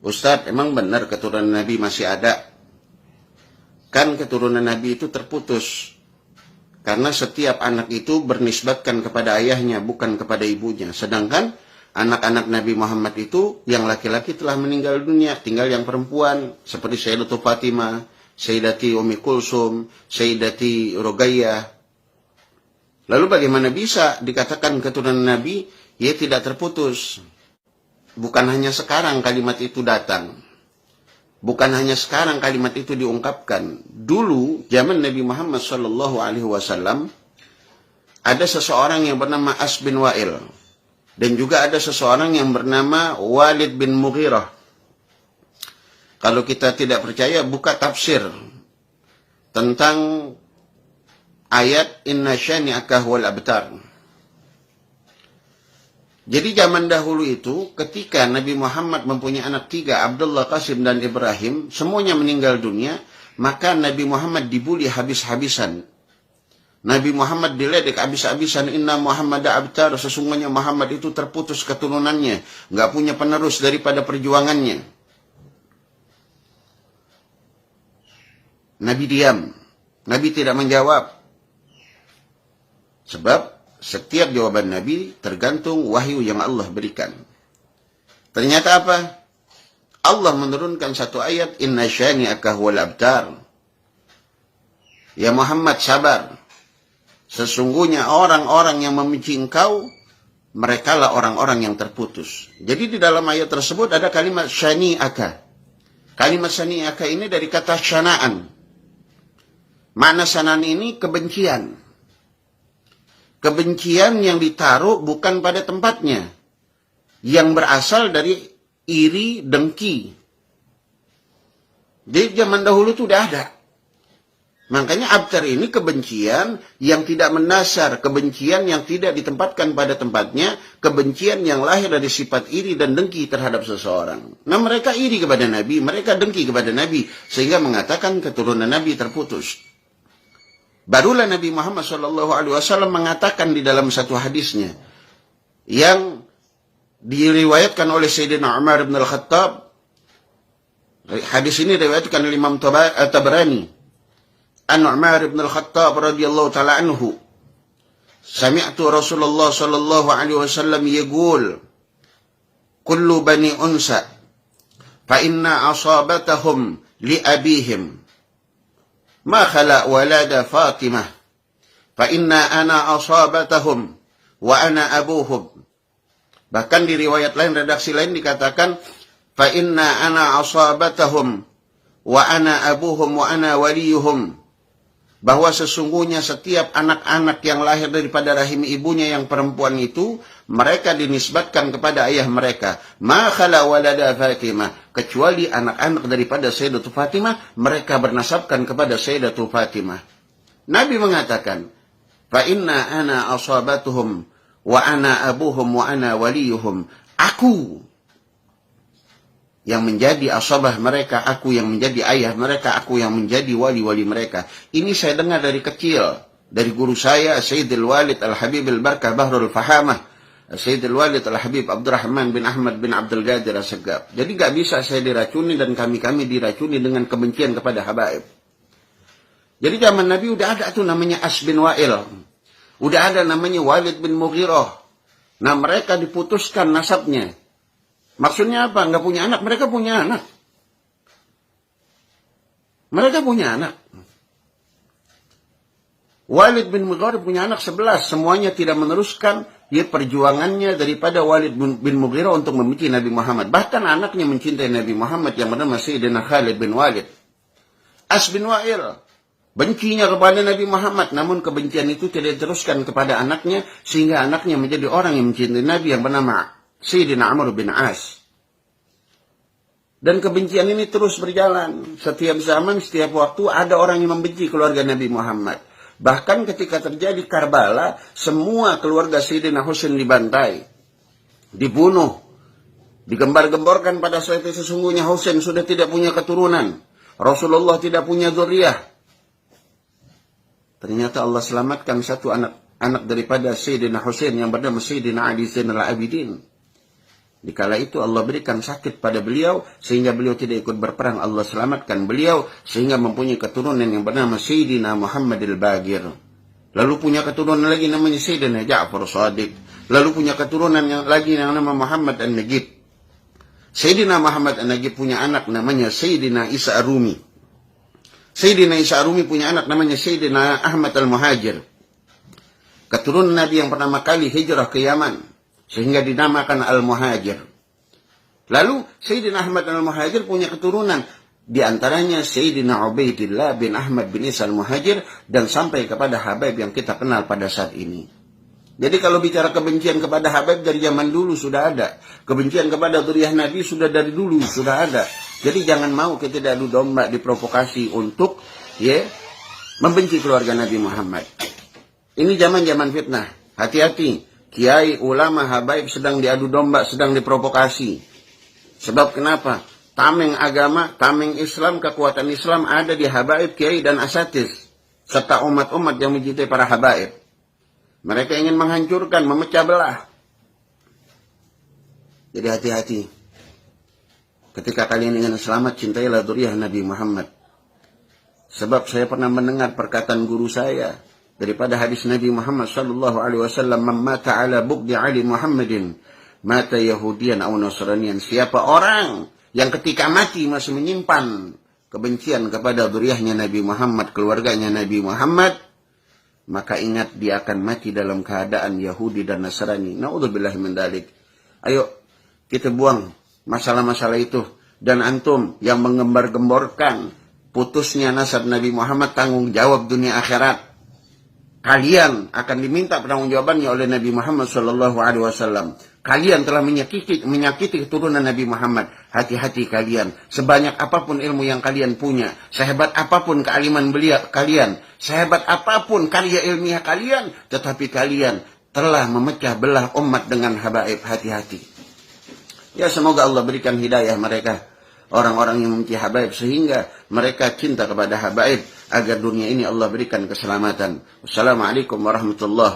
Ustadz, emang benar keturunan Nabi masih ada? Kan keturunan Nabi itu terputus. Karena setiap anak itu bernisbatkan kepada ayahnya, bukan kepada ibunya. Sedangkan anak-anak Nabi Muhammad itu yang laki-laki telah meninggal dunia, tinggal yang perempuan. Seperti Sayyidatul Fatimah, Sayyidati Ummi Kulsum, Sayyidati Ruqayyah. Lalu bagaimana bisa dikatakan keturunan Nabi? Ya tidak terputus. Bukan hanya sekarang kalimat itu datang. Bukan hanya sekarang kalimat itu diungkapkan. Dulu zaman Nabi Muhammad SAW ada seseorang yang bernama As bin Wa'il dan juga ada seseorang yang bernama Walid bin Mughirah. Kalau kita tidak percaya, buka tafsir tentang ayat Inna syani'aka huwal abtar. Jadi zaman dahulu itu, ketika Nabi Muhammad mempunyai anak 3, Abdullah, Qasim, dan Ibrahim, semuanya meninggal dunia, maka Nabi Muhammad dibuli habis-habisan. Nabi Muhammad diledek habis-habisan. Inna Muhammad abtar, sesungguhnya Muhammad itu terputus keturunannya, nggak punya penerus daripada perjuangannya. Nabi diam. Nabi tidak menjawab. Sebab setiap jawaban Nabi tergantung wahyu yang Allah berikan. Ternyata apa? Allah menurunkan satu ayat, Inna syani'aka huwal abtar. Ya Muhammad, sabar. Sesungguhnya orang-orang yang membenci engkau, merekalah orang-orang yang terputus. Jadi di dalam ayat tersebut ada kalimat syani'aka. Kalimat syani'aka ini dari kata syana'an. Makna syana'an ini kebencian. Kebencian yang ditaruh bukan pada tempatnya, yang berasal dari iri, dengki. Di zaman dahulu itu udah ada. Makanya abtar ini kebencian yang tidak mendasar, kebencian yang tidak ditempatkan pada tempatnya, kebencian yang lahir dari sifat iri dan dengki terhadap seseorang. Nah, mereka iri kepada Nabi, mereka dengki kepada Nabi, sehingga mengatakan keturunan Nabi terputus. Barulah Nabi Muhammad SAW mengatakan di dalam satu hadisnya yang diriwayatkan oleh Sayyidina Umar bin Al-Khattab. Hadis ini diriwayatkan oleh Imam Tabrani. An Umar bin Al-Khattab radhiyallahu ta'ala anhu. Sami'tu Rasulullah sallallahu alaihi wasallam yaqul, kullu bani unsa fa inna asabatahum li abihim. ما خلق ولد فاطمة فإن أنا أصابتهم وأنا أبوهم. Bahkan di riwayat lain, redaksi lain dikatakan فإن أنا أصابتهم وأنا أبوهم وأنا وليهم, bahwa sesungguhnya setiap anak-anak yang lahir daripada rahim ibunya yang perempuan itu, mereka dinisbatkan kepada ayah mereka. Ma khala walada Fatimah, kecuali anak-anak daripada Sayyidatul Fatimah, mereka bernasabkan kepada Sayyidatul Fatimah. Nabi mengatakan, fa inna ana asabatuhum wa ana abuhum wa ana waliyuhum. Aku yang menjadi asabah mereka, aku yang menjadi ayah mereka, aku yang menjadi wali-wali mereka. Ini saya dengar dari kecil, dari guru saya, Sayyidul Walid Al-Habib Al-Barkah Bahrul Fahamah, Sayyidul Walid Al-Habib Abdurrahman bin Ahmad bin Abdul Qadir As-Saggab. Jadi gak bisa saya diracuni dan kami-kami diracuni dengan kebencian kepada habaib. Jadi zaman Nabi udah ada tuh namanya As bin Wa'il. Udah ada namanya Walid bin Mughirah. Nah, mereka diputuskan nasabnya. Maksudnya apa? Nggak punya anak. Mereka punya anak. Mereka punya anak. Walid bin Mughirah punya anak 11. Semuanya tidak meneruskan perjuangannya daripada Walid bin Mughirah untuk membenci Nabi Muhammad. Bahkan anaknya mencintai Nabi Muhammad yang bernama Sayyidina Khalid bin Walid. As bin Wa'il bencinya kepada Nabi Muhammad. Namun kebencian itu tidak diteruskan kepada anaknya, sehingga anaknya menjadi orang yang mencintai Nabi yang bernama Sayyidina Amr bin As. Dan kebencian ini terus berjalan. Setiap zaman, setiap waktu ada orang yang membenci keluarga Nabi Muhammad. Bahkan ketika terjadi Karbala, semua keluarga Sayyidina Husain dibantai, dibunuh, digembar-gemborkan pada saat itu. Sesungguhnya Husain sudah tidak punya keturunan. Rasulullah tidak punya dzurriyyah. Ternyata Allah selamatkan satu anak daripada Sayyidina Husain yang bernama Sayyidina Ali Zainal Abidin. Dikala itu Allah berikan sakit pada beliau sehingga beliau tidak ikut berperang. Allah selamatkan beliau sehingga mempunyai keturunan yang bernama Sayyidina Muhammad al-Baqir. Lalu punya keturunan lagi namanya Sayyidina Ja'far Shadiq. Lalu punya keturunan yang lagi yang nama Muhammad an-Najib. Sayyidina Muhammad an-Najib punya anak namanya Sayyidina Isa Ar-Rumi. Sayyidina Isa Ar-Rumi punya anak namanya Sayyidina Ahmad al-Muhajir. Keturunan Nabi yang pertama kali hijrah ke Yaman, sehingga dinamakan Al-Muhajir. Lalu Sayyidina Ahmad al-Muhajir punya keturunan, di antaranya Sayyidina Ubaidillah bin Ahmad bin Isa al-Muhajir, dan sampai kepada Habib yang kita kenal pada saat ini. Jadi kalau bicara kebencian kepada Habib dari zaman dulu sudah ada. Kebencian kepada dzurriyyah Nabi sudah dari dulu sudah ada. Jadi jangan mau kita adu domba diprovokasi untuk membenci keluarga Nabi Muhammad. Ini zaman-zaman fitnah. Hati-hati. Kiai, ulama, habaib sedang diadu domba, sedang diprovokasi. Sebab kenapa? Tameng agama, tameng Islam, kekuatan Islam ada di habaib, kiai, dan asatis. Serta umat-umat yang mencintai para habaib. Mereka ingin menghancurkan, memecah belah. Jadi hati-hati. Ketika kalian ingin selamat, cintailah dzurriyyah Nabi Muhammad. Sebab saya pernah mendengar perkataan guru saya daripada hadis Nabi Muhammad sallallahu alaihi wasallam, "Man mata ala bughdi ali Muhammadin, mata Yahudiyan aw Nasraniyan." Siapa orang yang ketika mati masih menyimpan kebencian kepada dzurriyyahnya Nabi Muhammad, keluarganya Nabi Muhammad, maka ingat dia akan mati dalam keadaan Yahudi dan Nasrani. Na'udzubillahi min dzalik. Ayo kita buang masalah-masalah itu. Dan antum yang menggembar-gemborkan putusnya nasab Nabi Muhammad, tanggung jawab dunia akhirat. Kalian akan diminta pertanggungjawabannya oleh Nabi Muhammad SAW. Kalian telah menyakiti keturunan Nabi Muhammad. Hati-hati kalian. Sebanyak apapun ilmu yang kalian punya, sehebat apapun kealiman beliau kalian, sehebat apapun karya ilmiah kalian, tetapi kalian telah memecah belah umat dengan habaib. Hati-hati. Ya, semoga Allah berikan hidayah mereka, orang-orang yang membenci habaib, sehingga mereka cinta kepada habaib, agar dunia ini Allah berikan keselamatan. Wassalamualaikum warahmatullahi wabarakatuh.